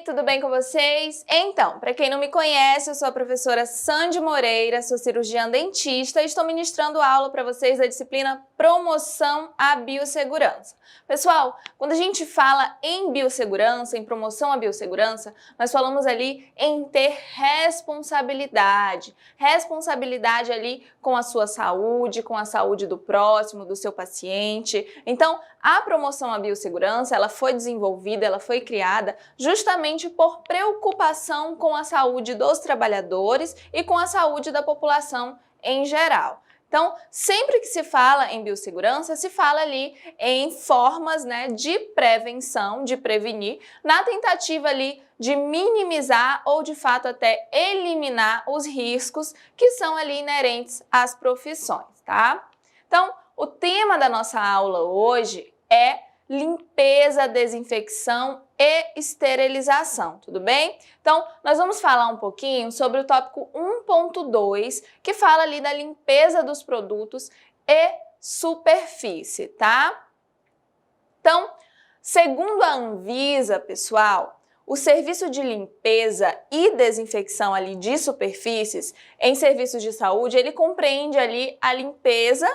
tudo bem com vocês? Então, para quem não me conhece, eu sou a professora Sandy Moreira, sou cirurgiã dentista e estou ministrando aula para vocês da disciplina Promoção à Biossegurança. Pessoal, quando a gente fala em biossegurança, em promoção à biossegurança, nós falamos ali em ter responsabilidade. Responsabilidade ali com a sua saúde, com a saúde do próximo, do seu paciente. Então, a promoção à biossegurança, ela foi desenvolvida, ela foi criada justamente por preocupação com a saúde dos trabalhadores e com a saúde da população em geral. Então, sempre que se fala em biossegurança, se fala ali em formas, de prevenção, de prevenir, na tentativa ali de minimizar ou de fato até eliminar os riscos que são ali inerentes às profissões, tá? Então, o tema da nossa aula hoje é limpeza, desinfecção e esterilização, tudo bem? Então, nós vamos falar um pouquinho sobre o tópico 1.2, que fala ali da limpeza dos produtos e superfície, tá? Então, segundo a Anvisa, pessoal, o serviço de limpeza e desinfecção ali de superfícies em serviços de saúde, ele compreende ali a limpeza,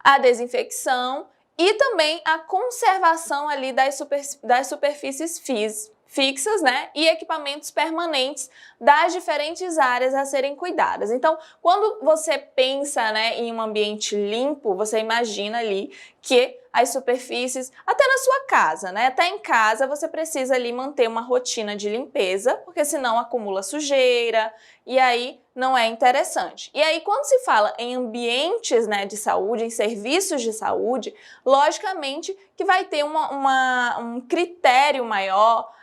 a desinfecção e também a conservação ali das superfícies fixas, e equipamentos permanentes das diferentes áreas a serem cuidadas. Então, quando você pensa, em um ambiente limpo, você imagina ali que as superfícies, até na sua casa, até em casa você precisa ali manter uma rotina de limpeza, porque senão acumula sujeira e aí não é interessante. E aí quando se fala em ambientes, de saúde, em serviços de saúde, logicamente que vai ter um critério maior,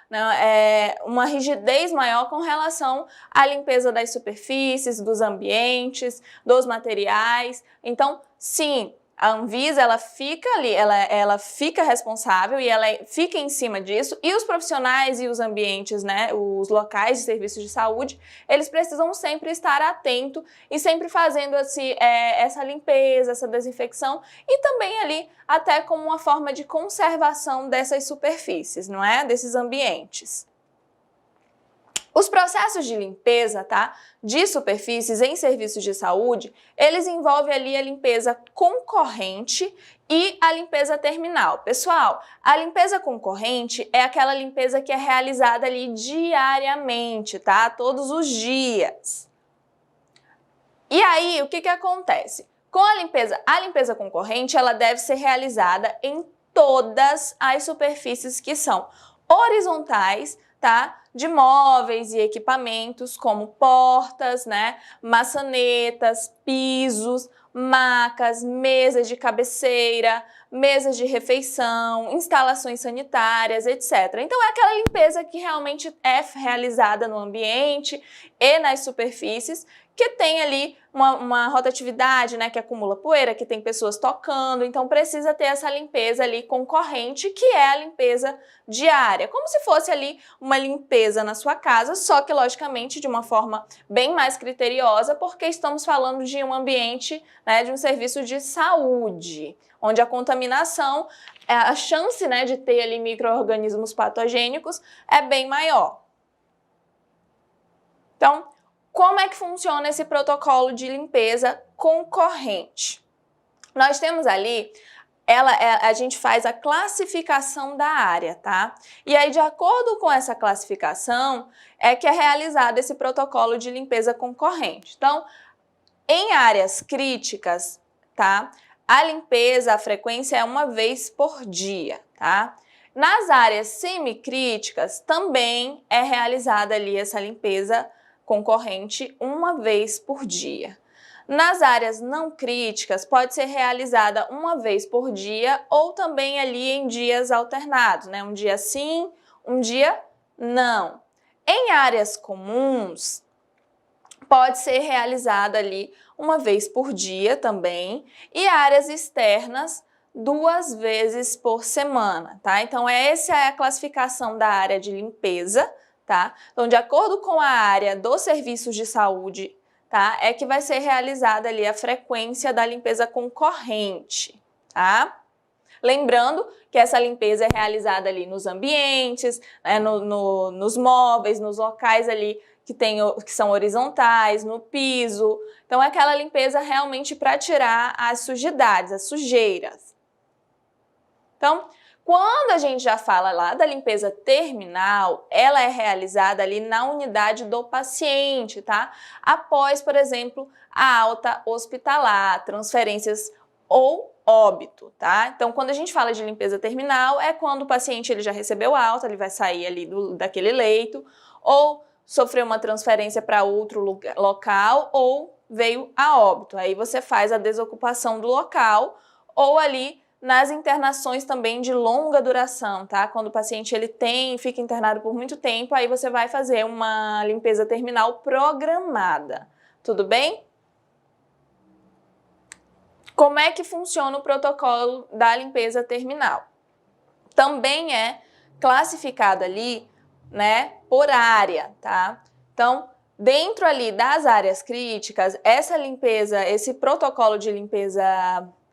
uma rigidez maior com relação à limpeza das superfícies, dos ambientes, dos materiais. Então, sim, a Anvisa, ela fica ali, ela fica responsável e ela fica em cima disso, e os profissionais e os ambientes, os locais de serviços de saúde, eles precisam sempre estar atentos e sempre fazendo essa limpeza, essa desinfecção, e também ali até como uma forma de conservação dessas superfícies, desses ambientes. Os processos de limpeza, de superfícies em serviços de saúde, eles envolvem ali a limpeza concorrente e a limpeza terminal. Pessoal, a limpeza concorrente é aquela limpeza que é realizada ali diariamente, todos os dias. E aí, o que acontece? Com a limpeza concorrente, ela deve ser realizada em todas as superfícies que são horizontais, de móveis e equipamentos como portas, maçanetas, pisos, macas, mesas de cabeceira, mesas de refeição, instalações sanitárias, etc. Então é aquela limpeza que realmente é realizada no ambiente e nas superfícies, que tem ali uma rotatividade, que acumula poeira, que tem pessoas tocando, então precisa ter essa limpeza ali concorrente, que é a limpeza diária, como se fosse ali uma limpeza na sua casa, só que logicamente de uma forma bem mais criteriosa, porque estamos falando de um ambiente, de um serviço de saúde, onde a contaminação, a chance, de ter ali micro-organismos patogênicos é bem maior. Então, como é que funciona esse protocolo de limpeza concorrente? Nós temos ali, a gente faz a classificação da área, E aí, de acordo com essa classificação, é que é realizado esse protocolo de limpeza concorrente. Então, em áreas críticas, a limpeza, a frequência é uma vez por dia, Nas áreas semicríticas, também é realizada ali essa limpeza concorrente uma vez por dia. Nas áreas não críticas, pode ser realizada uma vez por dia ou também ali em dias alternados, um dia sim, um dia não. Em áreas comuns, pode ser realizada ali uma vez por dia também, e áreas externas 2 vezes por semana, Então essa é a classificação da área de limpeza, Então, de acordo com a área dos serviços de saúde, é que vai ser realizada ali a frequência da limpeza concorrente, Lembrando que essa limpeza é realizada ali nos ambientes, né, nos móveis, nos locais ali que são horizontais, no piso. Então é aquela limpeza realmente para tirar as sujidades, as sujeiras. Então, quando a gente já fala lá da limpeza terminal, ela é realizada ali na unidade do paciente, tá? Após, por exemplo, a alta hospitalar, transferências ou óbito, tá? Então, quando a gente fala de limpeza terminal, é quando o paciente ele já recebeu alta, ele vai sair ali daquele leito, ou sofreu uma transferência para outro local, ou veio a óbito. Aí você faz a desocupação do local, ou ali nas internações também de longa duração, tá? Quando o paciente fica internado por muito tempo, aí você vai fazer uma limpeza terminal programada. Tudo bem? Como é que funciona o protocolo da limpeza terminal? Também é classificado ali, né, por área, tá? Então, dentro ali das áreas críticas, essa limpeza, esse protocolo de limpeza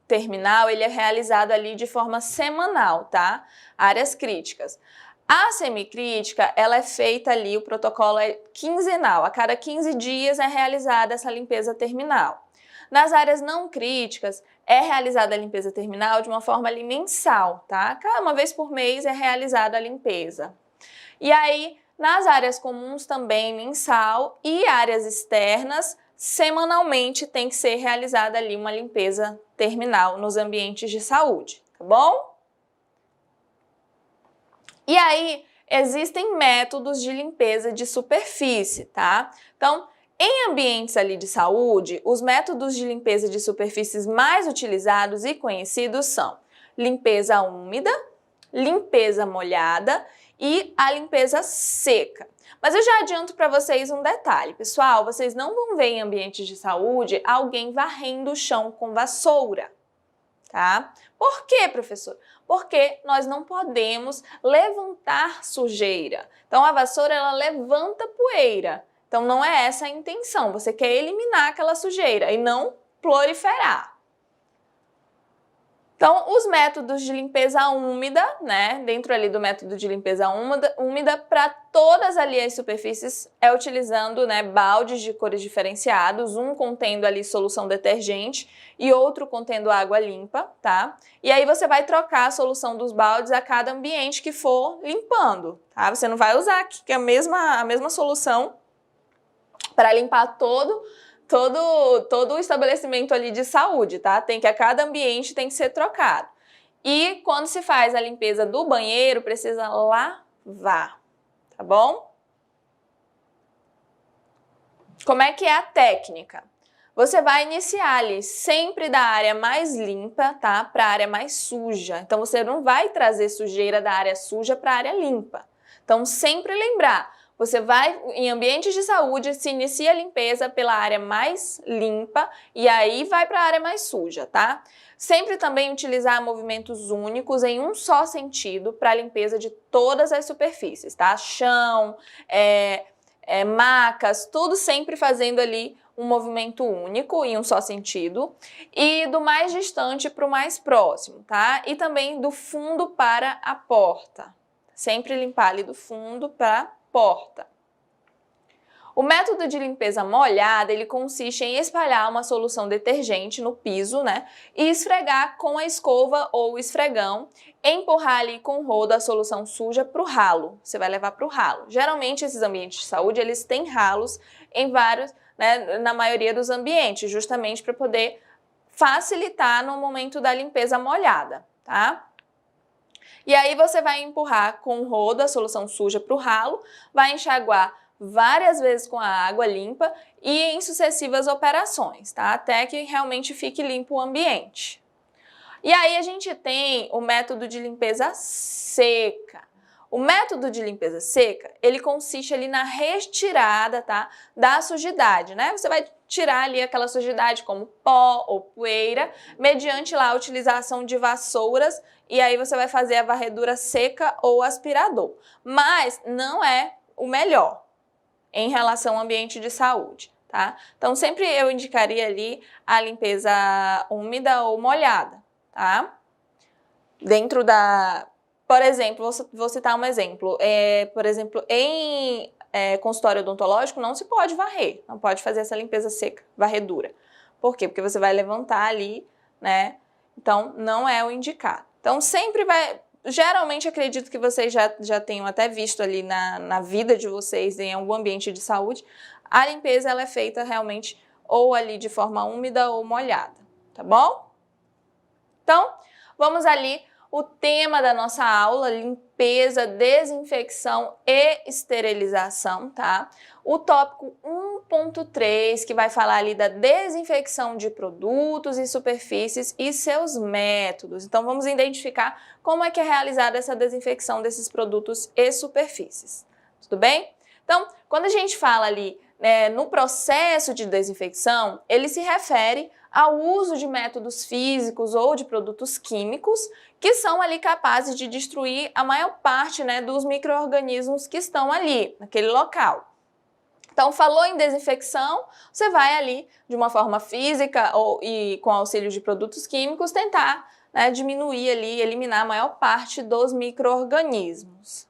terminal, ele é realizado ali de forma semanal, tá? Áreas críticas. A semicrítica, ela é feita ali, o protocolo é quinzenal, a cada 15 dias é realizada essa limpeza terminal. Nas áreas não críticas, é realizada a limpeza terminal de uma forma ali mensal, tá? Uma vez por mês é realizada a limpeza. E aí, nas áreas comuns também mensal e áreas externas, semanalmente tem que ser realizada ali uma limpeza terminal nos ambientes de saúde, tá bom? E aí, existem métodos de limpeza de superfície, tá? Então, em ambientes ali de saúde, os métodos de limpeza de superfícies mais utilizados e conhecidos são limpeza úmida, limpeza molhada e a limpeza seca. Mas eu já adianto para vocês um detalhe, pessoal, vocês não vão ver em ambientes de saúde alguém varrendo o chão com vassoura, tá? Por quê, professor? Porque nós não podemos levantar sujeira. Então a vassoura ela levanta poeira. Então não é essa a intenção, você quer eliminar aquela sujeira e não proliferar. Então, os métodos de limpeza úmida, né, dentro ali do método de limpeza úmida para todas ali as superfícies é utilizando, né, baldes de cores diferenciados, um contendo ali solução detergente e outro contendo água limpa, tá? E aí você vai trocar a solução dos baldes a cada ambiente que for limpando, tá? Você não vai usar a mesma solução para limpar todo o estabelecimento ali de saúde, tá? A cada ambiente tem que ser trocado. E quando se faz a limpeza do banheiro, precisa lavar, tá bom? Como é que é a técnica? Você vai iniciar ali sempre da área mais limpa, tá? Para a área mais suja. Então você não vai trazer sujeira da área suja para a área limpa. Então sempre lembrar, você vai, em ambientes de saúde, se inicia a limpeza pela área mais limpa e aí vai para a área mais suja, tá? Sempre também utilizar movimentos únicos em um só sentido para a limpeza de todas as superfícies, tá? Chão, macas, tudo sempre fazendo ali um movimento único em um só sentido e do mais distante para o mais próximo, tá? E também do fundo para a porta. Sempre limpar ali do fundo para a porta. O método de limpeza molhada, ele consiste em espalhar uma solução detergente no piso, né, e esfregar com a escova ou esfregão, empurrar ali com o rodo a solução suja para o ralo. Você vai levar para o ralo. Geralmente esses ambientes de saúde, eles têm ralos em vários, né, na maioria dos ambientes, justamente para poder facilitar no momento da limpeza molhada, tá? E aí você vai empurrar com o rodo a solução suja para o ralo, vai enxaguar várias vezes com a água limpa e em sucessivas operações, tá? Até que realmente fique limpo o ambiente. E aí a gente tem o método de limpeza seca. O método de limpeza seca, ele consiste ali na retirada, tá, da sujidade, né? Você vai tirar ali aquela sujidade como pó ou poeira, mediante lá a utilização de vassouras, e aí você vai fazer a varredura seca ou aspirador. Mas não é o melhor em relação ao ambiente de saúde, tá? Então sempre eu indicaria ali a limpeza úmida ou molhada, tá? dentro da... Por exemplo, vou citar um exemplo. Por exemplo, em consultório odontológico não se pode varrer, não pode fazer essa limpeza seca, varredura. Por quê? Porque você vai levantar ali, né? Então, não é o indicado. Então, sempre vai... Geralmente, acredito que vocês já tenham até visto ali na vida de vocês, em algum ambiente de saúde, a limpeza ela é feita realmente ou ali de forma úmida ou molhada, tá bom? Então, vamos ali, o tema da nossa aula, limpeza, desinfecção e esterilização, tá? O tópico 1.3, que vai falar ali da desinfecção de produtos e superfícies e seus métodos. Então, vamos identificar como é que é realizada essa desinfecção desses produtos e superfícies. Tudo bem? Então, quando a gente fala ali no processo de desinfecção, ele se refere ao uso de métodos físicos ou de produtos químicos que são ali capazes de destruir a maior parte, né, dos micro-organismos que estão ali, naquele local. Então, falou em desinfecção, você vai ali, de uma forma física e com auxílio de produtos químicos, tentar, né, diminuir ali, eliminar a maior parte dos micro-organismos.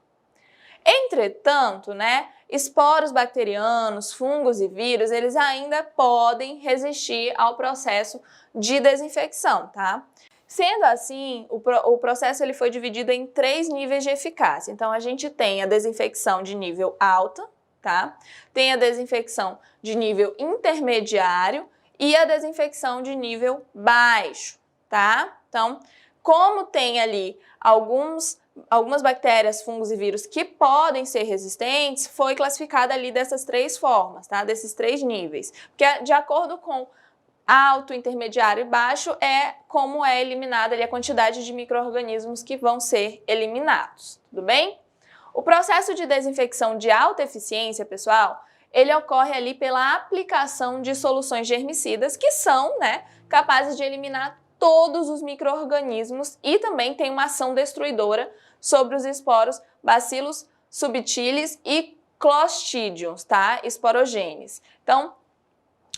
Entretanto, né, esporos bacterianos, fungos e vírus, eles ainda podem resistir ao processo de desinfecção, tá? Sendo assim, o processo ele foi dividido em 3 níveis de eficácia. Então, a gente tem a desinfecção de nível alta, tá? Tem a desinfecção de nível intermediário e a desinfecção de nível baixo, tá? Então, como tem ali algumas bactérias, fungos e vírus que podem ser resistentes, foi classificada ali dessas 3 formas, tá? Desses 3 níveis. Porque de acordo com alto, intermediário e baixo é como é eliminada ali a quantidade de micro-organismos que vão ser eliminados, tudo bem? O processo de desinfecção de alta eficiência, pessoal, ele ocorre ali pela aplicação de soluções germicidas que são, né, capazes de eliminar todos os micro-organismos e também tem uma ação destruidora sobre os esporos Bacillus subtilis e Clostridium, tá? Esporogênes. Então,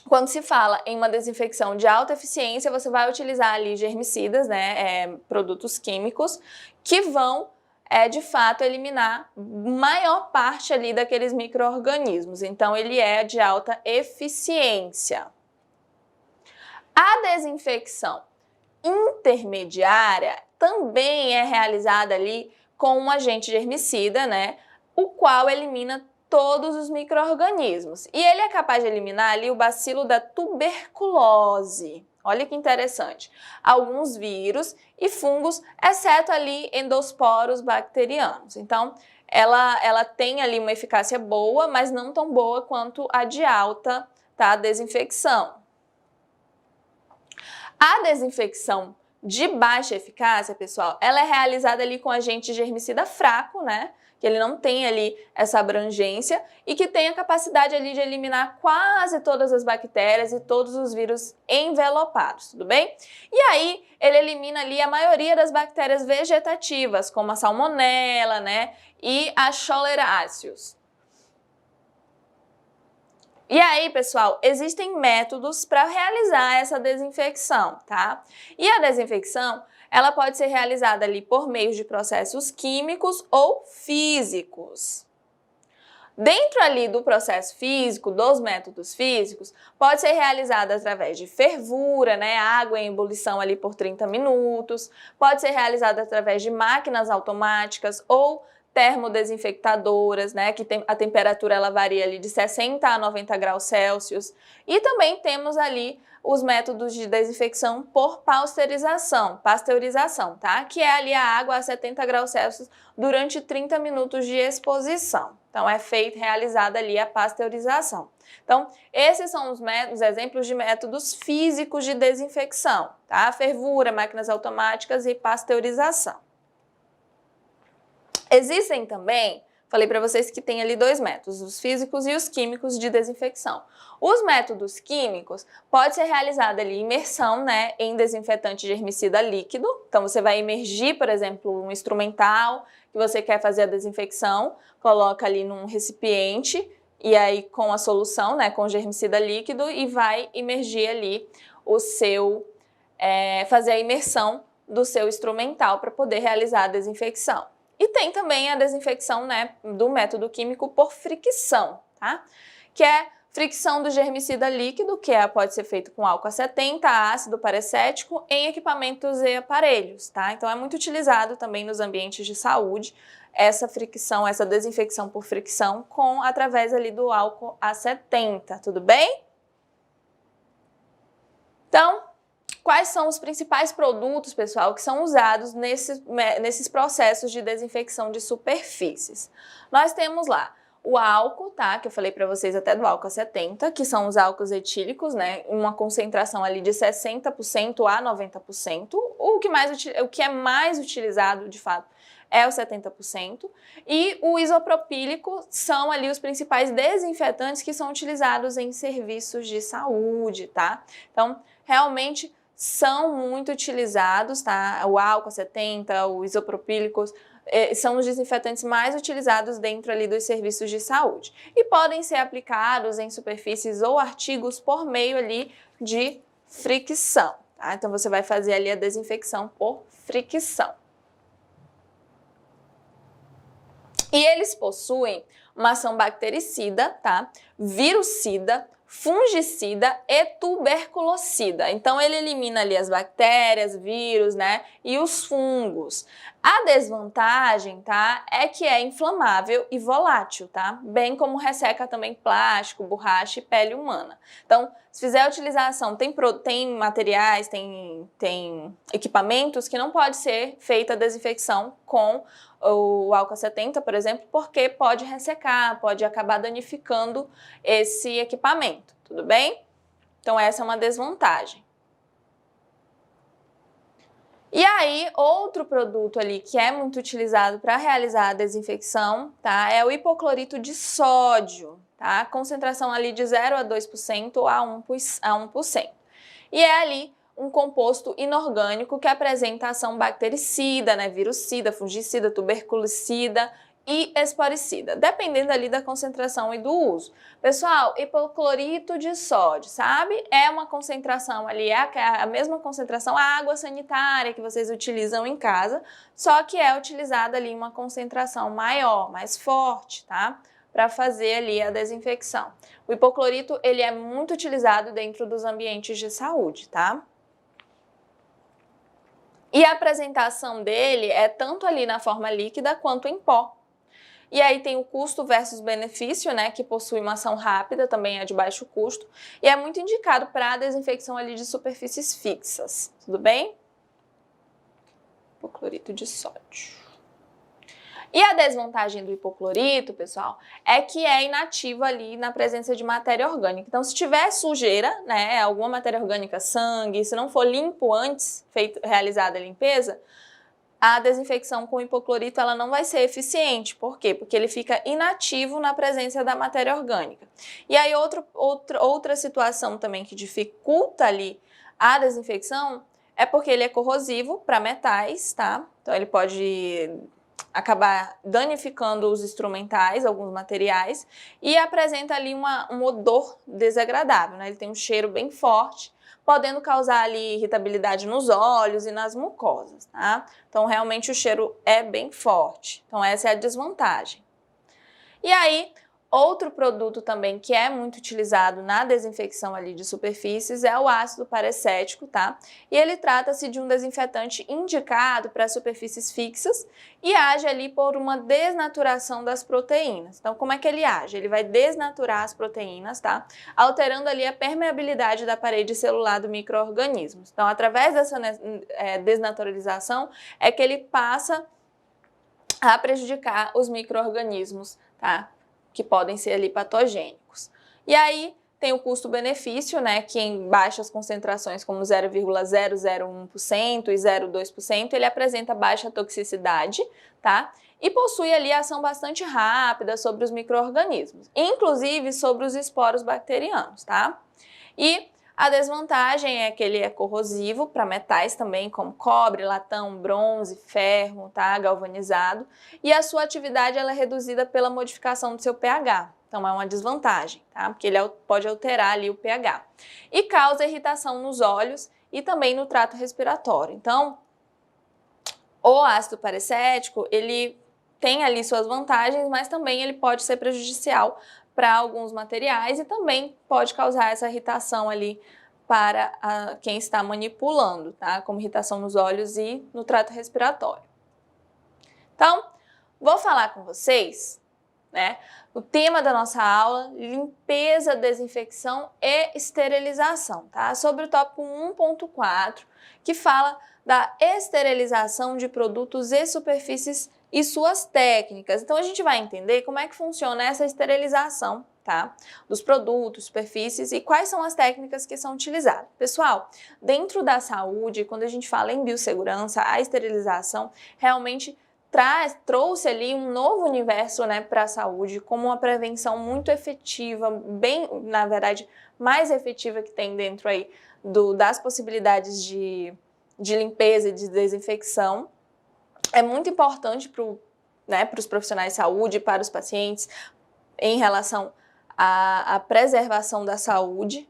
quando se fala em uma desinfecção de alta eficiência, você vai utilizar ali germicidas, né, produtos químicos, que vão, de fato, eliminar maior parte ali daqueles micro-organismos. Então, ele é de alta eficiência. A desinfecção intermediária também é realizada ali com um agente germicida, né, o qual elimina todos os micro-organismos. E ele é capaz de eliminar ali o bacilo da tuberculose. Olha que interessante. Alguns vírus e fungos, exceto ali endosporos bacterianos. Então, ela tem ali uma eficácia boa, mas não tão boa quanto a de alta, tá, desinfecção. A desinfecção de baixa eficácia, pessoal, ela é realizada ali com agente germicida fraco, né? Que ele não tem ali essa abrangência e que tem a capacidade ali de eliminar quase todas as bactérias e todos os vírus envelopados, tudo bem? E aí, ele elimina ali a maioria das bactérias vegetativas, como a salmonella, né? E a Schleierhaeus. E aí, pessoal, existem métodos para realizar essa desinfecção, tá? E a desinfecção, ela pode ser realizada ali por meio de processos químicos ou físicos. Dentro ali do processo físico, dos métodos físicos, pode ser realizada através de fervura, né, água em ebulição ali por 30 minutos, pode ser realizada através de máquinas automáticas ou termodesinfectadoras, né, que a temperatura ela varia ali de 60 a 90 graus Celsius. E também temos ali os métodos de desinfecção por pasteurização, tá? Que é ali a água a 70 graus Celsius durante 30 minutos de exposição. Então, é realizada ali a pasteurização. Então, esses são os exemplos de métodos físicos de desinfecção, tá? Fervura, máquinas automáticas e pasteurização. Existem também, falei para vocês que tem ali 2 métodos, os físicos e os químicos de desinfecção. Os métodos químicos pode ser realizada ali imersão, né, em desinfetante germicida líquido. Então você vai imergir, por exemplo, um instrumental que você quer fazer a desinfecção, coloca ali num recipiente e aí com a solução, né, com germicida líquido e vai imergir ali fazer a imersão do seu instrumental para poder realizar a desinfecção. E tem também a desinfecção, né, do método químico por fricção, tá? Que é fricção do germicida líquido, que pode ser feito com álcool a 70, ácido paracético, em equipamentos e aparelhos, tá? Então é muito utilizado também nos ambientes de saúde, essa fricção, essa desinfecção por fricção, através ali do álcool a 70, tudo bem? Então, quais são os principais produtos, pessoal, que são usados nesses processos de desinfecção de superfícies? Nós temos lá o álcool, tá? Que eu falei para vocês até do álcool a 70, que são os álcools etílicos, né? Uma concentração ali de 60% a 90%. O que é mais utilizado, de fato, é o 70%. E o isopropílico são ali os principais desinfetantes que são utilizados em serviços de saúde, tá? Então, realmente são muito utilizados, tá? O álcool a 70, o isopropílicos, são os desinfetantes mais utilizados dentro ali dos serviços de saúde e podem ser aplicados em superfícies ou artigos por meio ali de fricção, tá? Então você vai fazer ali a desinfecção por fricção. E eles possuem uma ação bactericida, tá? Virucida, fungicida e tuberculocida. Então ele elimina ali as bactérias, vírus, né, e os fungos. A desvantagem, tá, é que é inflamável e volátil, tá? Bem como resseca também plástico, borracha e pele humana. Então, se fizer a utilização, tem materiais, tem equipamentos que não pode ser feita a desinfecção com o álcool 70, por exemplo, porque pode ressecar, pode acabar danificando esse equipamento, tudo bem? Então essa é uma desvantagem. E aí, outro produto ali que é muito utilizado para realizar a desinfecção, tá? É o hipoclorito de sódio, tá? Concentração ali de 0 a 2% a 1%. E é ali um composto inorgânico que apresenta ação bactericida, né, virucida, fungicida, tuberculicida e esporicida, dependendo ali da concentração e do uso. Pessoal, hipoclorito de sódio, sabe? É uma concentração ali, é a mesma concentração, a água sanitária que vocês utilizam em casa, só que é utilizada ali uma concentração maior, mais forte, tá? Para fazer ali a desinfecção. O hipoclorito, ele é muito utilizado dentro dos ambientes de saúde, tá? E a apresentação dele é tanto ali na forma líquida quanto em pó. E aí tem o custo versus benefício, né, que possui uma ação rápida, também é de baixo custo, e é muito indicado para a desinfecção ali de superfícies fixas, tudo bem? Hipoclorito de sódio. E a desvantagem do hipoclorito, pessoal, é que é inativo ali na presença de matéria orgânica. Então, se tiver sujeira, né, alguma matéria orgânica, sangue, se não for limpo antes, realizada a limpeza, a desinfecção com hipoclorito ela não vai ser eficiente. Por quê? Porque ele fica inativo na presença da matéria orgânica. E aí outra situação também que dificulta ali a desinfecção é porque ele é corrosivo para metais, tá? Então ele pode acabar danificando os instrumentais, alguns materiais, e apresenta ali um odor desagradável, né? Ele tem um cheiro bem forte, podendo causar ali irritabilidade nos olhos e nas mucosas, tá? Então, realmente o cheiro é bem forte. Então, essa é a desvantagem. E aí, outro produto também que é muito utilizado na desinfecção ali de superfícies é o ácido paracético, tá? E ele trata-se de um desinfetante indicado para superfícies fixas e age ali por uma desnaturação das proteínas. Então, como é que ele age? Ele vai desnaturar as proteínas, tá? Alterando ali a permeabilidade da parede celular do micro-organismo. Então, através dessa desnaturalização é que ele passa a prejudicar os micro-organismos, tá? Que podem ser ali patogênicos. E aí tem o custo-benefício, né, que em baixas concentrações como 0,001% e 0,2%, ele apresenta baixa toxicidade, tá? E possui ali ação bastante rápida sobre os micro-organismos, inclusive sobre os esporos bacterianos, tá? E a desvantagem é que ele é corrosivo para metais também, como cobre, latão, bronze, ferro, tá? Galvanizado. E a sua atividade ela é reduzida pela modificação do seu pH. Então é uma desvantagem, tá? Porque ele pode alterar ali o pH. E causa irritação nos olhos e também no trato respiratório. Então, O ácido paracético, ele tem ali suas vantagens, mas também ele pode ser prejudicial para alguns materiais e também pode causar essa irritação ali para quem está manipulando, tá? Como irritação nos olhos e no trato respiratório. Então, vou falar com vocês, né? O tema da nossa aula, limpeza, desinfecção e esterilização, tá? Sobre o tópico 1.4, que fala da esterilização de produtos e superfícies e suas técnicas. Então, a gente vai entender como é que funciona essa esterilização, tá? Dos produtos, superfícies e quais são as técnicas que são utilizadas. Pessoal, dentro da saúde, quando a gente fala em biossegurança, a esterilização realmente trouxe ali um novo universo, né, para a saúde, como uma prevenção muito efetiva, bem, na verdade, mais efetiva que tem dentro aí das possibilidades de limpeza e de desinfecção. É muito importante para os profissionais de saúde, para os pacientes, em relação à preservação da saúde.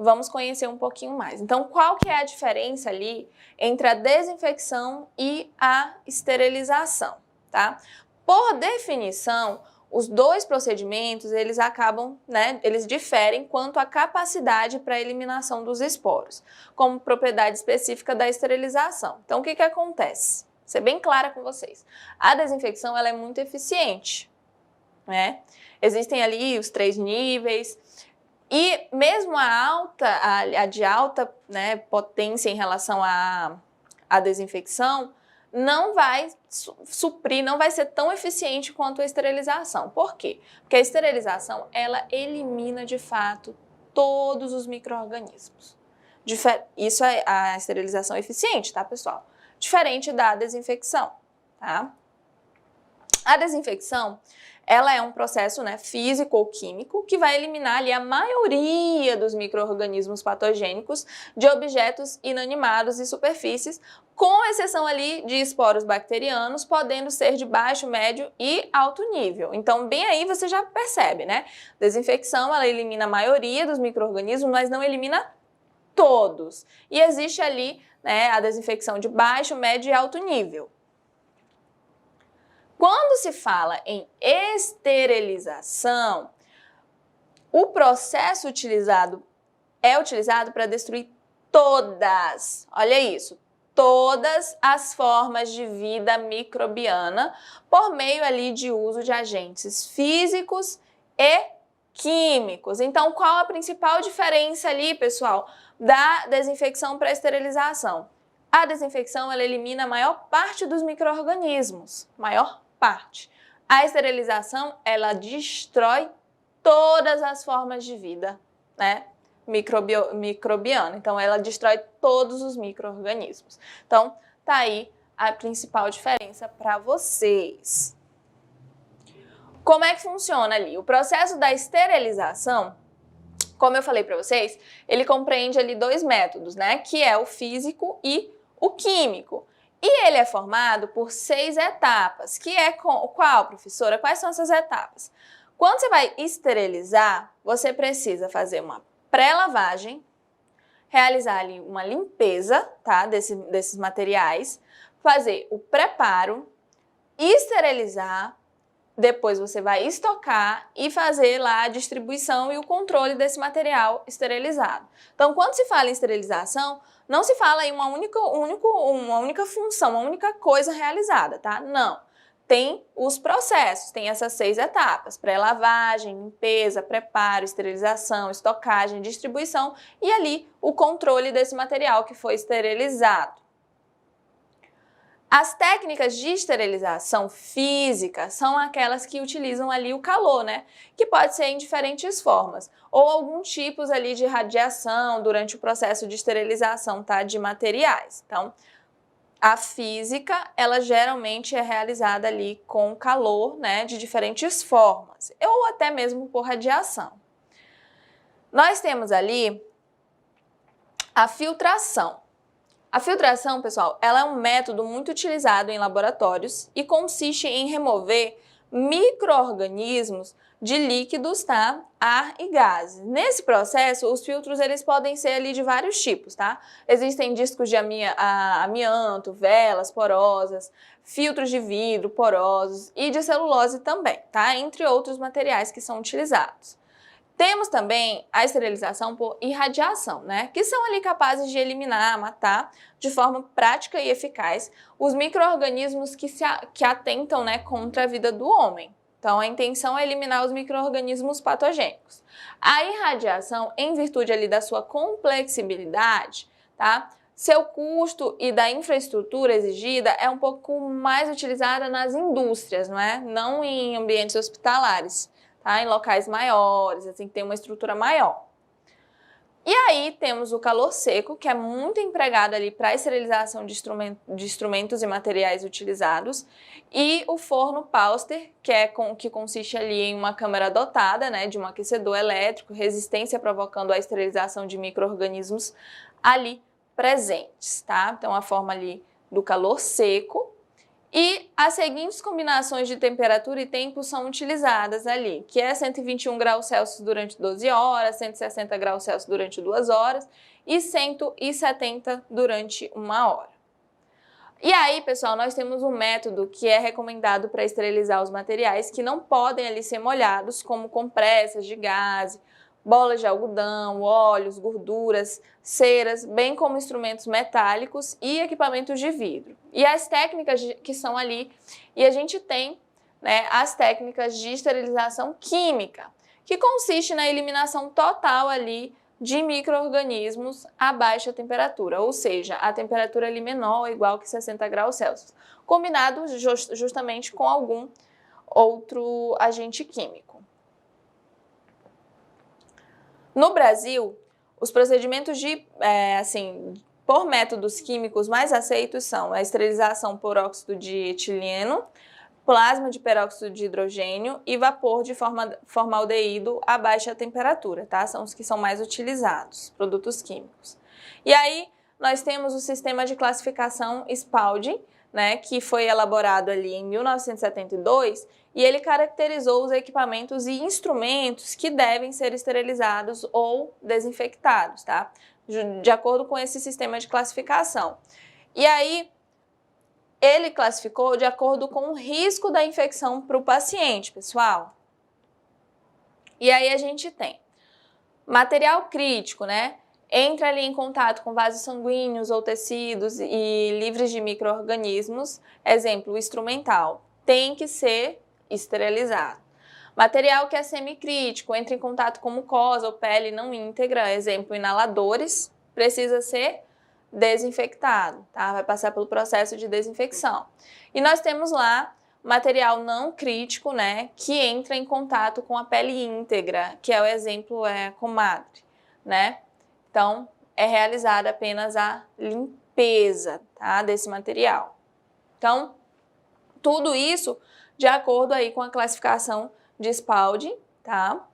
Vamos conhecer um pouquinho mais. Então, qual que é a diferença ali entre a desinfecção e a esterilização, tá? Por definição, os dois procedimentos, eles acabam, né, eles diferem quanto à capacidade para a eliminação dos esporos, como propriedade específica da esterilização. Então, o que acontece? Vou ser bem clara com vocês. A desinfecção, ela é muito eficiente, né? Existem ali os 3 níveis. E mesmo a de alta, né, potência em relação à desinfecção, não vai suprir, não vai ser tão eficiente quanto a esterilização. Por quê? Porque a esterilização, ela elimina de fato todos os micro-organismos. Isso é a esterilização eficiente, tá, pessoal? Diferente da desinfecção, tá? A desinfecção, ela é um processo, né, físico ou químico que vai eliminar ali a maioria dos micro-organismos patogênicos de objetos inanimados e superfícies, com exceção ali de esporos bacterianos, podendo ser de baixo, médio e alto nível. Então, bem aí você já percebe, né? Desinfecção, ela elimina a maioria dos micro-organismos, mas não elimina todos. E existe ali, né, a desinfecção de baixo, médio e alto nível. Quando se fala em esterilização, o processo é utilizado para destruir todas, olha isso, todas as formas de vida microbiana por meio ali de uso de agentes físicos e químicos. Então, qual a principal diferença ali, pessoal, da desinfecção para a esterilização? A desinfecção, ela elimina a maior parte dos micro-organismos, maior parte. A esterilização, ela destrói todas as formas de vida, né, microbiana. Então, ela destrói todos os micro-organismos. Então, tá aí a principal diferença para vocês. Como é que funciona ali? O processo da esterilização, como eu falei para vocês, ele compreende ali 2 métodos, né, que é o físico e o químico. E ele é formado por 6 etapas, que é qual, professora? Quais são essas etapas? Quando você vai esterilizar, você precisa fazer uma pré-lavagem, realizar ali uma limpeza, tá, desses materiais, fazer o preparo, esterilizar, depois você vai estocar e fazer lá a distribuição e o controle desse material esterilizado. Então, quando se fala em esterilização, não se fala em uma única função, uma única coisa realizada, tá? Não. Tem os processos, tem essas 6 etapas: pré-lavagem, limpeza, preparo, esterilização, estocagem, distribuição e ali o controle desse material que foi esterilizado. As técnicas de esterilização física são aquelas que utilizam ali o calor, né? Que pode ser em diferentes formas, ou alguns tipos ali de radiação durante o processo de esterilização, tá? De materiais. Então, a física, ela geralmente é realizada ali com calor, né? De diferentes formas, ou até mesmo por radiação. Nós temos ali a filtração. A filtração, pessoal, ela é um método muito utilizado em laboratórios e consiste em remover micro-organismos de líquidos, tá? Ar e gases. Nesse processo, os filtros eles podem ser ali de vários tipos, tá? Existem discos de amianto, velas porosas, filtros de vidro porosos e de celulose também, tá? Entre outros materiais que são utilizados. Temos também a esterilização por irradiação, né? Que são ali capazes de eliminar, matar de forma prática e eficaz os micro-organismos que atentam, né, contra a vida do homem. Então, a intenção é eliminar os micro-organismos patogênicos. A irradiação, em virtude ali da sua complexibilidade, tá? Seu custo e da infraestrutura exigida é um pouco mais utilizada nas indústrias, não é? Não em ambientes hospitalares. Tá? Em locais maiores, assim, que tem uma estrutura maior. E aí temos o calor seco, que é muito empregado ali para a esterilização de instrumentos e materiais utilizados, e o forno Pauster, que consiste ali em uma câmara dotada, né, de um aquecedor elétrico, resistência provocando a esterilização de micro-organismos ali presentes, tá? Então a forma ali do calor seco. E as seguintes combinações de temperatura e tempo são utilizadas ali, que é 121 graus Celsius durante 12 horas, 160 graus Celsius durante 2 horas e 170 durante 1 hora. E aí, pessoal, nós temos um método que é recomendado para esterilizar os materiais que não podem ali ser molhados, como compressas de gás, bolas de algodão, óleos, gorduras, ceras, bem como instrumentos metálicos e equipamentos de vidro. E as técnicas que são ali, e a gente tem, né, as técnicas de esterilização química, que consiste na eliminação total ali de micro-organismos a baixa temperatura, ou seja, a temperatura ali menor ou igual que 60 graus Celsius, combinado justamente com algum outro agente químico. No Brasil, os procedimentos por métodos químicos mais aceitos são a esterilização por óxido de etileno, plasma de peróxido de hidrogênio e vapor de formaldeído a baixa temperatura, tá? São os que são mais utilizados, produtos químicos. E aí, nós temos o sistema de classificação Spalding, né, que foi elaborado ali em 1972, e ele caracterizou os equipamentos e instrumentos que devem ser esterilizados ou desinfectados, tá? De acordo com esse sistema de classificação. E aí, ele classificou de acordo com o risco da infecção para o paciente, pessoal. E aí a gente tem material crítico, né? Entra ali em contato com vasos sanguíneos ou tecidos e livres de micro-organismos, exemplo, o instrumental, tem que ser esterilizado. Material que é semicrítico, entra em contato com mucosa ou pele não íntegra, exemplo, inaladores, precisa ser desinfectado, tá? Vai passar pelo processo de desinfecção. E nós temos lá material não crítico, né, que entra em contato com a pele íntegra, que é o exemplo comadre, né? Então, é realizada apenas a limpeza, tá, desse material. Então, tudo isso de acordo aí com a classificação de Spalding, tá?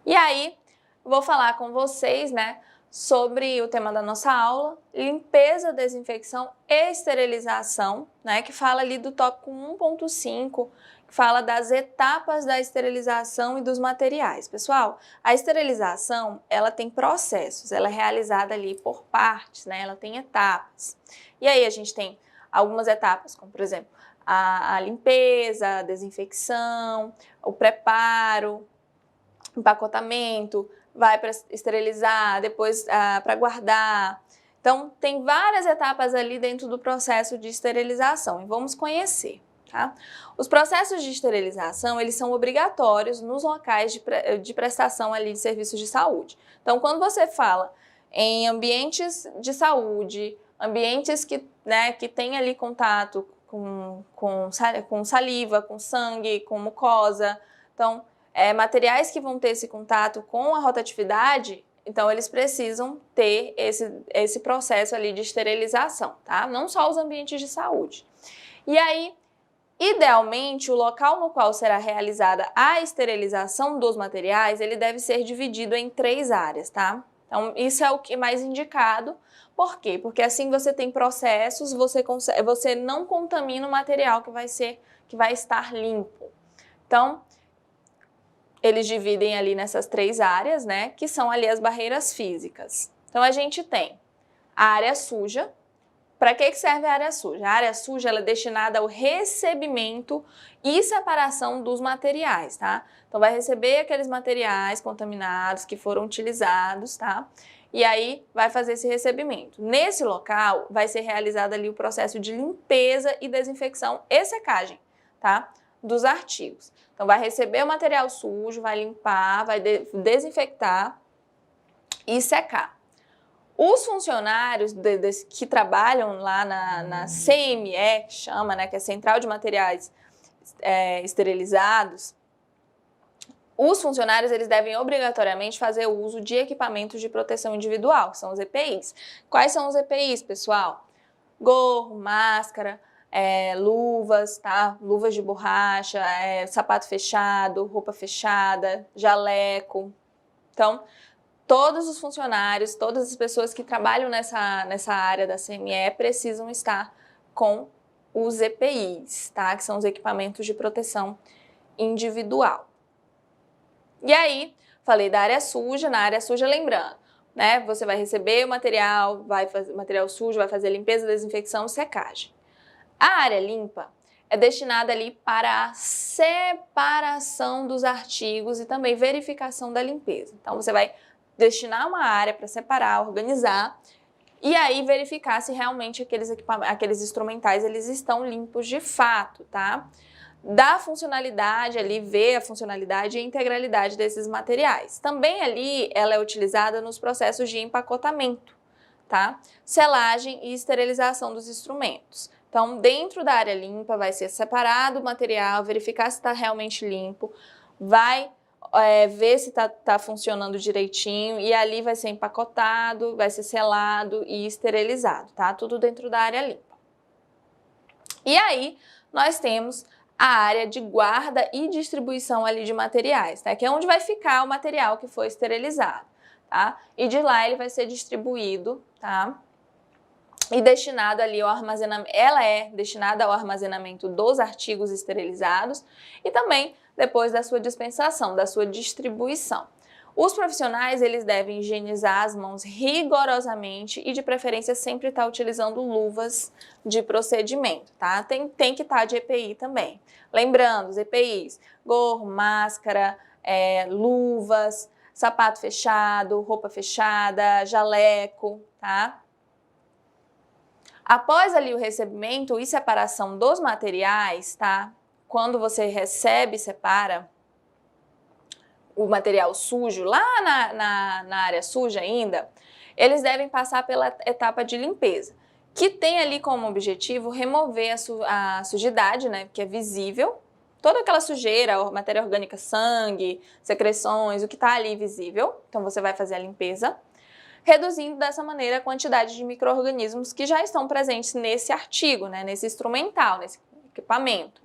E aí, vou falar com vocês, né, sobre o tema da nossa aula, limpeza, desinfecção e esterilização, né, que fala ali do tópico 1.5, que fala das etapas da esterilização e dos materiais. Pessoal, a esterilização, ela tem processos, ela é realizada ali por partes, né, ela tem etapas. E aí a gente tem algumas etapas, como por exemplo, a limpeza, a desinfecção, o preparo, empacotamento, vai para esterilizar, depois para guardar. Então, tem várias etapas ali dentro do processo de esterilização e vamos conhecer, tá? Os processos de esterilização, eles são obrigatórios nos locais de prestação ali de serviços de saúde. Então, quando você fala em ambientes de saúde, ambientes que tem ali contato com saliva, com sangue, com mucosa, então, materiais que vão ter esse contato com a rotatividade, então eles precisam ter esse processo ali de esterilização, tá? Não só os ambientes de saúde. E aí, idealmente, o local no qual será realizada a esterilização dos materiais, ele deve ser dividido em 3 áreas, tá? Então, isso é o que é mais indicado. Por quê? Porque assim você tem processos, você não contamina o material que vai estar limpo. Então, eles dividem ali nessas 3 áreas, né, que são ali as barreiras físicas. Então, a gente tem a área suja. Para que serve a área suja? A área suja ela é destinada ao recebimento e separação dos materiais, tá? Então, vai receber aqueles materiais contaminados que foram utilizados, tá? E aí, vai fazer esse recebimento. Nesse local, vai ser realizado ali o processo de limpeza e desinfecção e secagem, tá? Dos artigos. Então, vai receber o material sujo, vai limpar, vai desinfectar e secar. Os funcionários que trabalham lá na CME, que chama, né, que é Central de Materiais Esterilizados, os funcionários eles devem obrigatoriamente fazer o uso de equipamentos de proteção individual, que são os EPIs. Quais são os EPIs, pessoal? Gorro, máscara, luvas, tá? Luvas de borracha, sapato fechado, roupa fechada, jaleco. Então, todos os funcionários, todas as pessoas que trabalham nessa área da CME precisam estar com os EPIs, tá? Que são os equipamentos de proteção individual. E aí, falei da área suja, na área suja, lembrando, né? Você vai receber o material, material sujo, vai fazer limpeza, desinfecção, secagem. A área limpa é destinada ali para a separação dos artigos e também verificação da limpeza. Então, você vai destinar uma área para separar, organizar e aí verificar se realmente aqueles instrumentais eles estão limpos de fato, tá? Da funcionalidade ali, ver a funcionalidade e a integralidade desses materiais. Também ali ela é utilizada nos processos de empacotamento, tá? Selagem e esterilização dos instrumentos. Então, dentro da área limpa vai ser separado o material, verificar se está realmente limpo, vai ver se está funcionando direitinho e ali vai ser empacotado, vai ser selado e esterilizado, tá? Tudo dentro da área limpa. E aí, nós temos a área de guarda e distribuição ali de materiais, tá? Que é onde vai ficar o material que foi esterilizado, tá? E de lá ele vai ser distribuído, tá? E destinado ali ao armazenamento, ela é destinada ao armazenamento dos artigos esterilizados e também depois da sua dispensação, da sua distribuição. Os profissionais, eles devem higienizar as mãos rigorosamente e de preferência sempre estar utilizando luvas de procedimento, tá? Tem que estar de EPI também. Lembrando, os EPIs, gorro, máscara, luvas, sapato fechado, roupa fechada, jaleco, tá? Após ali o recebimento e separação dos materiais, tá? Quando você recebe e separa o material sujo, lá na área suja ainda, eles devem passar pela etapa de limpeza, que tem ali como objetivo remover a sujidade, né, que é visível, toda aquela sujeira, matéria orgânica, sangue, secreções, o que está ali visível. Então, você vai fazer a limpeza, reduzindo dessa maneira a quantidade de micro-organismos que já estão presentes nesse artigo, né, nesse instrumental, nesse equipamento.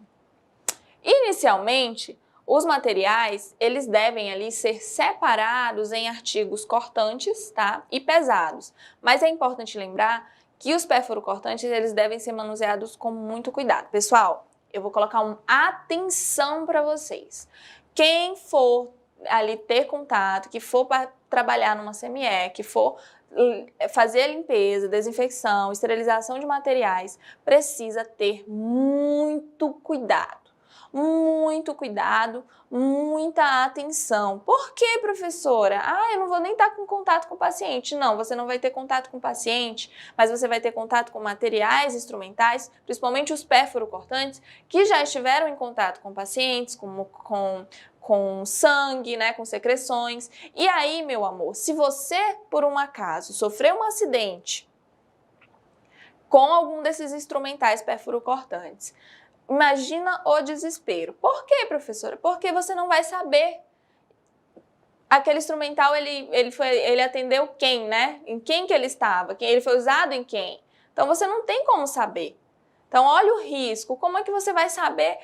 Inicialmente, os materiais, eles devem ali ser separados em artigos cortantes, tá? E pesados. Mas é importante lembrar que os perfuro-cortantes, eles devem ser manuseados com muito cuidado. Pessoal, eu vou colocar uma atenção para vocês. Quem for ali ter contato, que for para trabalhar numa CME, que for fazer a limpeza, desinfecção, esterilização de materiais, precisa ter muito cuidado. Muito cuidado, muita atenção. Por que, professora? Eu não vou nem estar com contato com o paciente. Não, você não vai ter contato com o paciente, mas você vai ter contato com materiais instrumentais, principalmente os perfuro-cortantes, que já estiveram em contato com pacientes, com sangue, né, com secreções. E aí, meu amor, se você, por um acaso, sofreu um acidente com algum desses instrumentais perfuro-cortantes, imagina o desespero. Por quê, professora? Porque você não vai saber. Aquele instrumental, ele atendeu quem, né? Em quem que ele estava? Ele foi usado em quem? Então, você não tem como saber. Então, olha o risco. Como é que você vai saber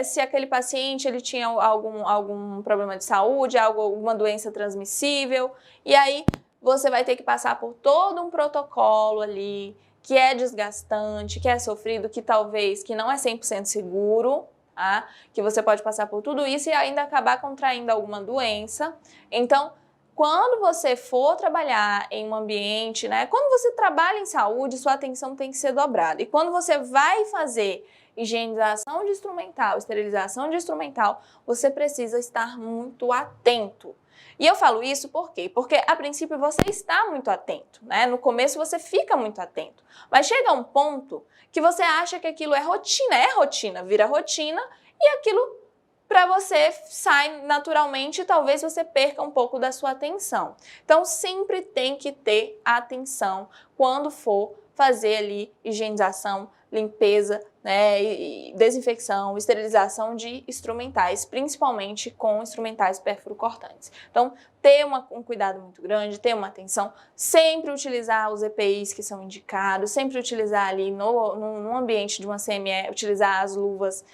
se aquele paciente ele tinha algum problema de saúde, alguma doença transmissível? E aí, você vai ter que passar por todo um protocolo ali, que é desgastante, que é sofrido, que talvez que não é 100% seguro, tá? Que você pode passar por tudo isso e ainda acabar contraindo alguma doença. Então, quando você for trabalhar em um ambiente, né? Quando você trabalha em saúde, sua atenção tem que ser dobrada. E quando você vai fazer higienização de instrumental, esterilização de instrumental, você precisa estar muito atento. E eu falo isso por quê? Porque a princípio você está muito atento, né? No começo você fica muito atento, mas chega um ponto que você acha que aquilo é rotina, vira rotina e aquilo para você sai naturalmente e talvez você perca um pouco da sua atenção. Então sempre tem que ter atenção quando for fazer ali higienização, limpeza, né, e desinfecção, esterilização de instrumentais, principalmente com instrumentais perfurocortantes. Então, ter um cuidado muito grande, ter uma atenção, sempre utilizar os EPIs que são indicados, sempre utilizar ali no ambiente de uma CME, utilizar as luvas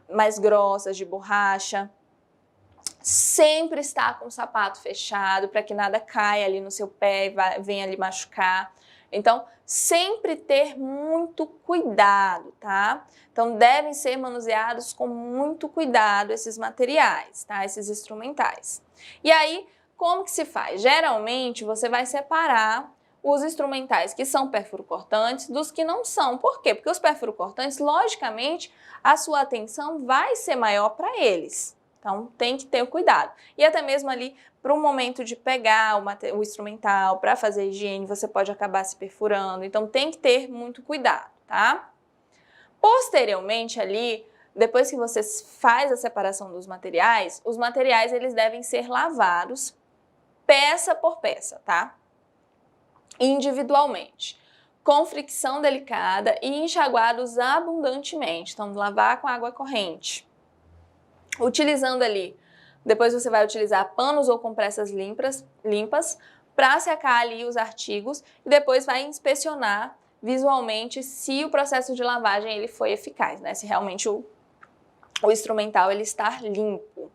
mais grossas de borracha, sempre estar com o sapato fechado para que nada caia ali no seu pé e venha ali machucar. Então, sempre ter muito cuidado, tá? Então, devem ser manuseados com muito cuidado esses materiais, tá? Esses instrumentais. E aí, como que se faz? Geralmente, você vai separar os instrumentais que são perfurocortantes dos que não são. Por quê? Porque os perfurocortantes, logicamente, a sua atenção vai ser maior para eles. Então, tem que ter o cuidado. E até mesmo ali, para o momento de pegar o instrumental, para fazer higiene, você pode acabar se perfurando. Então, tem que ter muito cuidado, tá? Posteriormente ali, depois que você faz a separação dos materiais, os materiais eles devem ser lavados peça por peça, tá? Individualmente, com fricção delicada e enxaguados abundantemente. Então, lavar com água corrente. Utilizando ali, depois você vai utilizar panos ou compressas limpas para secar ali os artigos e depois vai inspecionar visualmente se o processo de lavagem ele foi eficaz, né? Se realmente o instrumental ele está limpo.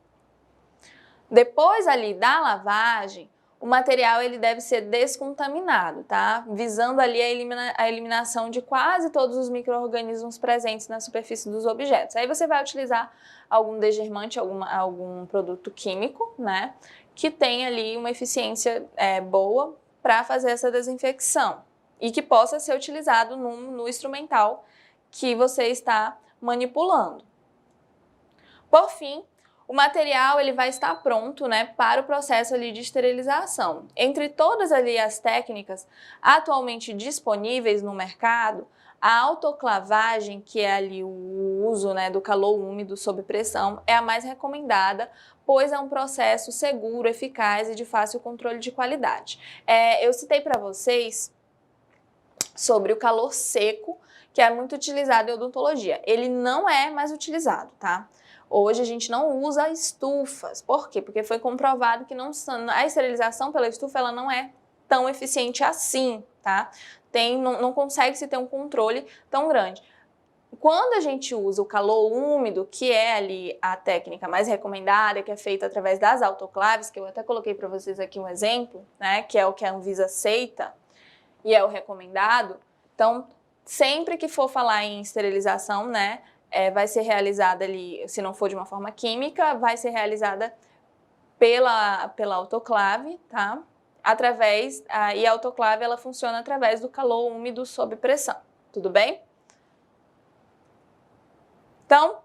Depois ali da lavagem, o material ele deve ser descontaminado, tá? Visando ali a eliminação de quase todos os micro-organismos presentes na superfície dos objetos. Aí você vai utilizar algum degermante, algum produto químico, né? Que tem ali uma eficiência boa para fazer essa desinfecção e que possa ser utilizado no instrumental que você está manipulando. Por fim, o material ele vai estar pronto, né, para o processo ali de esterilização. Entre todas ali as técnicas atualmente disponíveis no mercado, a autoclavagem, que é ali o uso, né, do calor úmido sob pressão, é a mais recomendada, pois é um processo seguro, eficaz e de fácil controle de qualidade. Eu citei para vocês sobre o calor seco, que é muito utilizado em odontologia. Ele não é mais utilizado, tá? Hoje a gente não usa estufas. Por quê? Porque foi comprovado que a esterilização pela estufa ela não é tão eficiente assim, tá? Não consegue se ter um controle tão grande. Quando a gente usa o calor úmido, que é ali a técnica mais recomendada, que é feita através das autoclaves, que eu até coloquei para vocês aqui um exemplo, né? Que é o que a Anvisa aceita e é o recomendado. Então, sempre que for falar em esterilização, né? Vai ser realizada ali, se não for de uma forma química, vai ser realizada pela autoclave, tá? E a autoclave ela funciona através do calor úmido sob pressão, tudo bem? Então,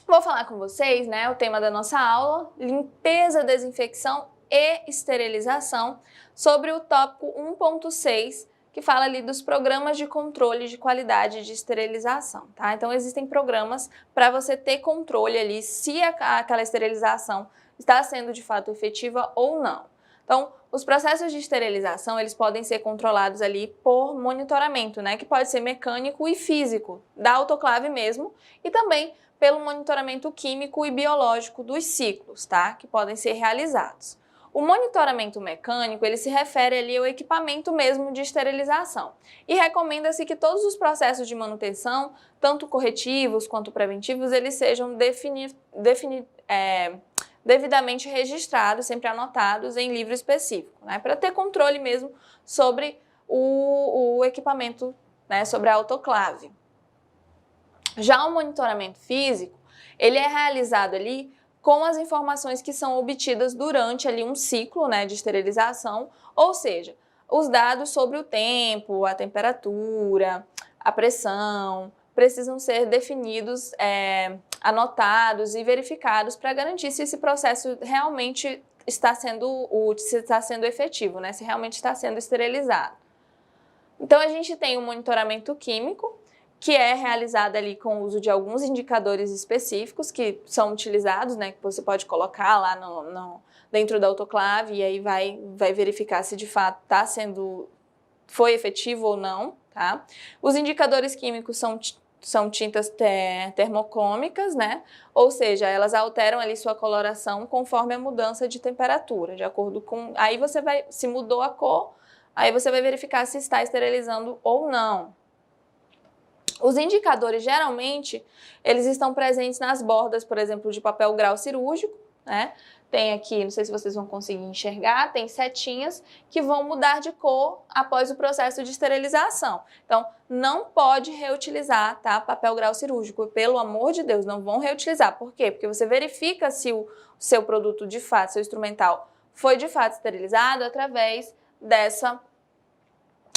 vou falar com vocês, né, o tema da nossa aula, limpeza, desinfecção e esterilização, sobre o tópico 1.6, que fala ali dos programas de controle de qualidade de esterilização, tá? Então, existem programas para você ter controle ali se aquela esterilização está sendo de fato efetiva ou não. Então, os processos de esterilização, eles podem ser controlados ali por monitoramento, né? Que pode ser mecânico e físico, da autoclave mesmo, e também pelo monitoramento químico e biológico dos ciclos, tá? Que podem ser realizados. O monitoramento mecânico, ele se refere ali ao equipamento mesmo de esterilização e recomenda-se que todos os processos de manutenção, tanto corretivos quanto preventivos, eles sejam devidamente registrados, sempre anotados em livro específico, né, para ter controle mesmo sobre o equipamento, né, sobre a autoclave. Já o monitoramento físico, ele é realizado ali com as informações que são obtidas durante ali um ciclo, né, de esterilização, ou seja, os dados sobre o tempo, a temperatura, a pressão, precisam ser definidos, anotados e verificados para garantir se esse processo realmente está sendo efetivo, né, se realmente está sendo esterilizado. Então a gente tem o monitoramento químico, que é realizada ali com o uso de alguns indicadores específicos que são utilizados, né, que você pode colocar lá dentro da autoclave e aí vai verificar se de fato foi efetivo ou não, tá? Os indicadores químicos são tintas termocrômicas, né? Ou seja, elas alteram ali sua coloração conforme a mudança de temperatura, de acordo com... Aí você vai, se mudou a cor, aí você vai verificar se está esterilizando ou não. Os indicadores, geralmente, eles estão presentes nas bordas, por exemplo, de papel grau cirúrgico, né? Tem aqui, não sei se vocês vão conseguir enxergar, tem setinhas que vão mudar de cor após o processo de esterilização. Então, não pode reutilizar, tá? Papel grau cirúrgico, pelo amor de Deus, não vão reutilizar. Por quê? Porque você verifica se o seu produto, de fato, seu instrumental, foi de fato esterilizado através dessa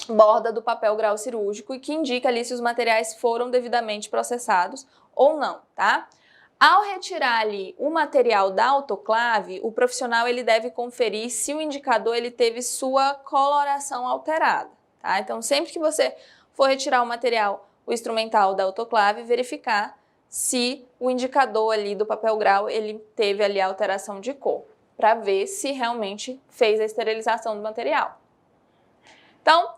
borda do papel grau cirúrgico e que indica ali se os materiais foram devidamente processados ou não, tá? Ao retirar ali o material da autoclave, o profissional ele deve conferir se o indicador ele teve sua coloração alterada, tá? Então, sempre que você for retirar o instrumental da autoclave, verificar se o indicador ali do papel grau ele teve ali a alteração de cor, para ver se realmente fez a esterilização do material. Então,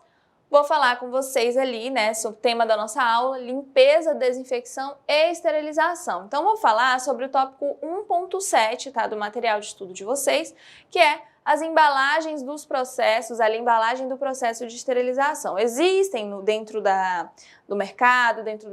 vou falar com vocês ali, né, sobre o tema da nossa aula, limpeza, desinfecção e esterilização. Então, vou falar sobre o tópico 1.7, tá, do material de estudo de vocês, que é as embalagens dos processos, a embalagem do processo de esterilização. Existem dentro do mercado, dentro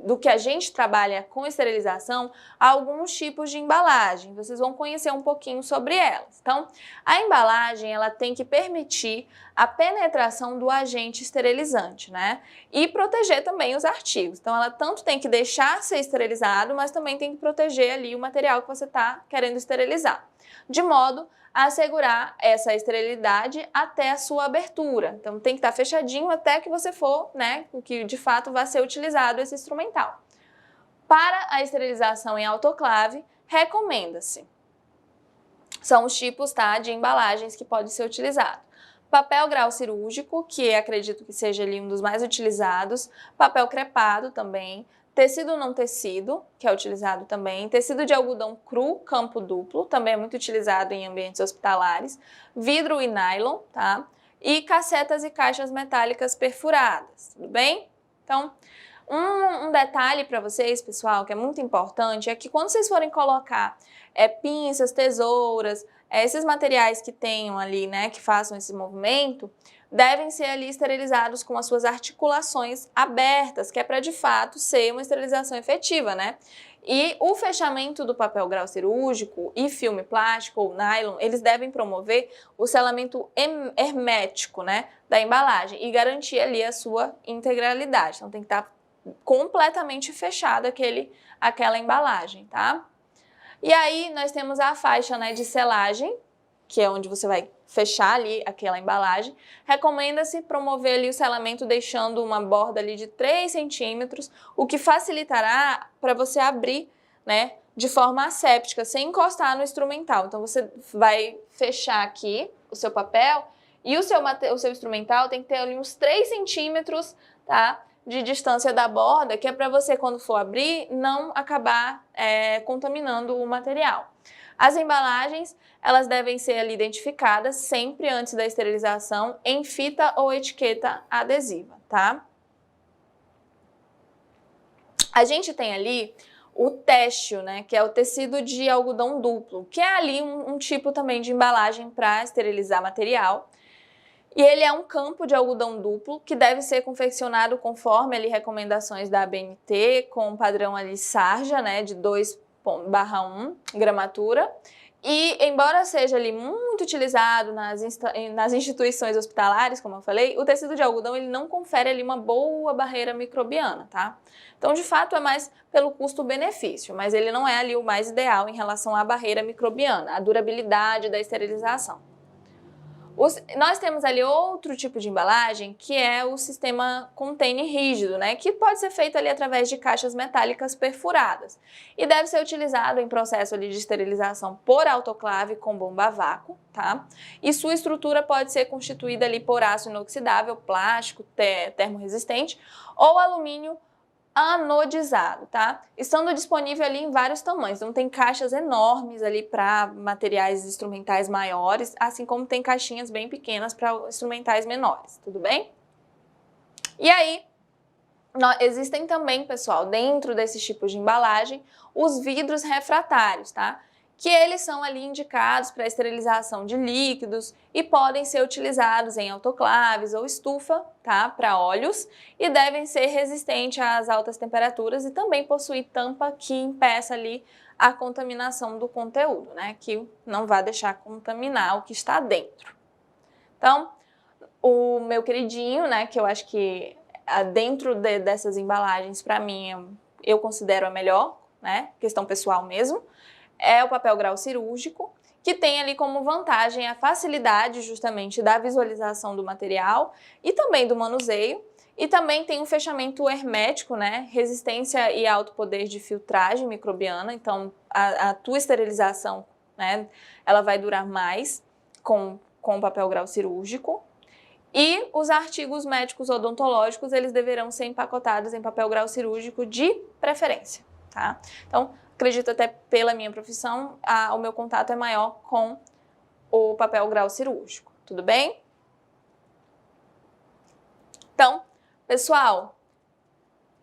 do que a gente trabalha com esterilização, alguns tipos de embalagem. Vocês vão conhecer um pouquinho sobre elas. Então, a embalagem, ela tem que permitir a penetração do agente esterilizante, né? E proteger também os artigos. Então, ela tanto tem que deixar ser esterilizado, mas também tem que proteger ali o material que você está querendo esterilizar, de modo a assegurar essa esterilidade até a sua abertura. Então, tem que estar fechadinho até que você for, né, que de fato vai ser utilizado esse instrumental. Para a esterilização em autoclave, recomenda-se. São os tipos, tá, de embalagens que podem ser utilizados. Papel grau cirúrgico, que acredito que seja ali um dos mais utilizados. Papel crepado também. Tecido não tecido, que é utilizado também. Tecido de algodão cru, campo duplo, também é muito utilizado em ambientes hospitalares. Vidro e nylon, tá? E cassetas e caixas metálicas perfuradas, tudo bem? Então, um detalhe para vocês, pessoal, que é muito importante, é que quando vocês forem colocar pinças, tesouras, esses materiais que tenham ali, né, que façam esse movimento, devem ser ali esterilizados com as suas articulações abertas, que é para de fato ser uma esterilização efetiva, né? E o fechamento do papel grau cirúrgico e filme plástico ou nylon, eles devem promover o selamento hermético, né, da embalagem e garantir ali a sua integralidade. Então tem que estar completamente fechado aquela embalagem, tá? E aí nós temos a faixa, né, de selagem, que é onde você vai fechar ali aquela embalagem. Recomenda-se promover ali o selamento deixando uma borda ali de 3 centímetros, o que facilitará para você abrir, né, de forma asséptica, sem encostar no instrumental. Então você vai fechar aqui o seu papel e o seu instrumental tem que ter ali uns 3 centímetros, tá, de distância da borda, que é para você, quando for abrir, não acabar contaminando o material. As embalagens, elas devem ser ali identificadas sempre antes da esterilização em fita ou etiqueta adesiva, tá? A gente tem ali o têxtil, né, que é o tecido de algodão duplo, que é ali um tipo também de embalagem para esterilizar material. E ele é um campo de algodão duplo que deve ser confeccionado conforme ali recomendações da ABNT, com padrão ali sarja, né, de 2/1 gramatura, E, embora seja ali muito utilizado nas instituições hospitalares, como eu falei, o tecido de algodão ele não confere ali uma boa barreira microbiana, tá? Então, de fato, é mais pelo custo-benefício, mas ele não é ali o mais ideal em relação à barreira microbiana, a durabilidade da esterilização. Nós temos ali outro tipo de embalagem, que é o sistema container rígido, né? Que pode ser feito ali através de caixas metálicas perfuradas e deve ser utilizado em processo ali de esterilização por autoclave com bomba a vácuo, tá? E sua estrutura pode ser constituída ali por aço inoxidável, plástico, termorresistente ou alumínio anodizado, tá? Estando disponível ali em vários tamanhos. Então tem caixas enormes ali para materiais instrumentais maiores, assim como tem caixinhas bem pequenas para instrumentais menores, tudo bem? E aí, existem também, pessoal, dentro desses tipos de embalagem, os vidros refratários, tá? Que eles são ali indicados para esterilização de líquidos e podem ser utilizados em autoclaves ou estufa, tá, para óleos, e devem ser resistentes às altas temperaturas e também possuir tampa que impeça ali a contaminação do conteúdo, né, que não vai deixar contaminar o que está dentro. Então, o meu queridinho, né, que eu acho que dentro dessas embalagens, para mim, eu considero a melhor, né, questão pessoal mesmo, é o papel grau cirúrgico, que tem ali como vantagem a facilidade justamente da visualização do material e também do manuseio, e também tem um fechamento hermético, né, resistência e alto poder de filtragem microbiana, então a tua esterilização, né, ela vai durar mais com o papel grau cirúrgico. E os artigos médicos odontológicos, eles deverão ser empacotados em papel grau cirúrgico de preferência, tá? Então, acredito até pela minha profissão, o meu contato é maior com o papel grau cirúrgico, tudo bem? Então, pessoal,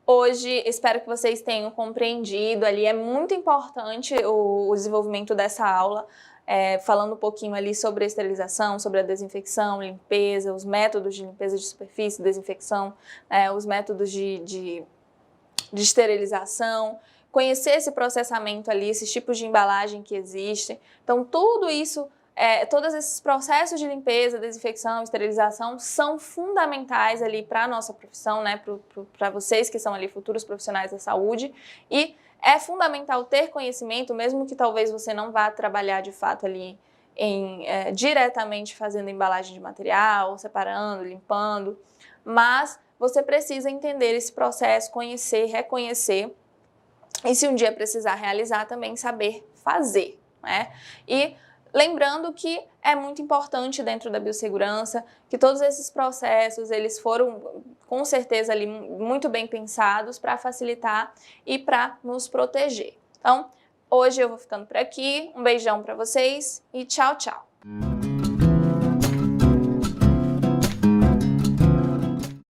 hoje espero que vocês tenham compreendido ali, é muito importante o desenvolvimento dessa aula, falando um pouquinho ali sobre a esterilização, sobre a desinfecção, limpeza, os métodos de limpeza de superfície, desinfecção, os métodos de esterilização, conhecer esse processamento ali, esses tipos de embalagem que existem. Então, tudo isso, todos esses processos de limpeza, desinfecção, esterilização são fundamentais ali para a nossa profissão, né, para vocês que são ali futuros profissionais da saúde, e é fundamental ter conhecimento, mesmo que talvez você não vá trabalhar de fato ali diretamente fazendo embalagem de material, separando, limpando, mas você precisa entender esse processo, conhecer, reconhecer, e se um dia precisar realizar, também saber fazer, né? E lembrando que é muito importante dentro da biossegurança que todos esses processos, eles foram com certeza ali muito bem pensados para facilitar e para nos proteger. Então, hoje eu vou ficando por aqui, um beijão para vocês e tchau, tchau!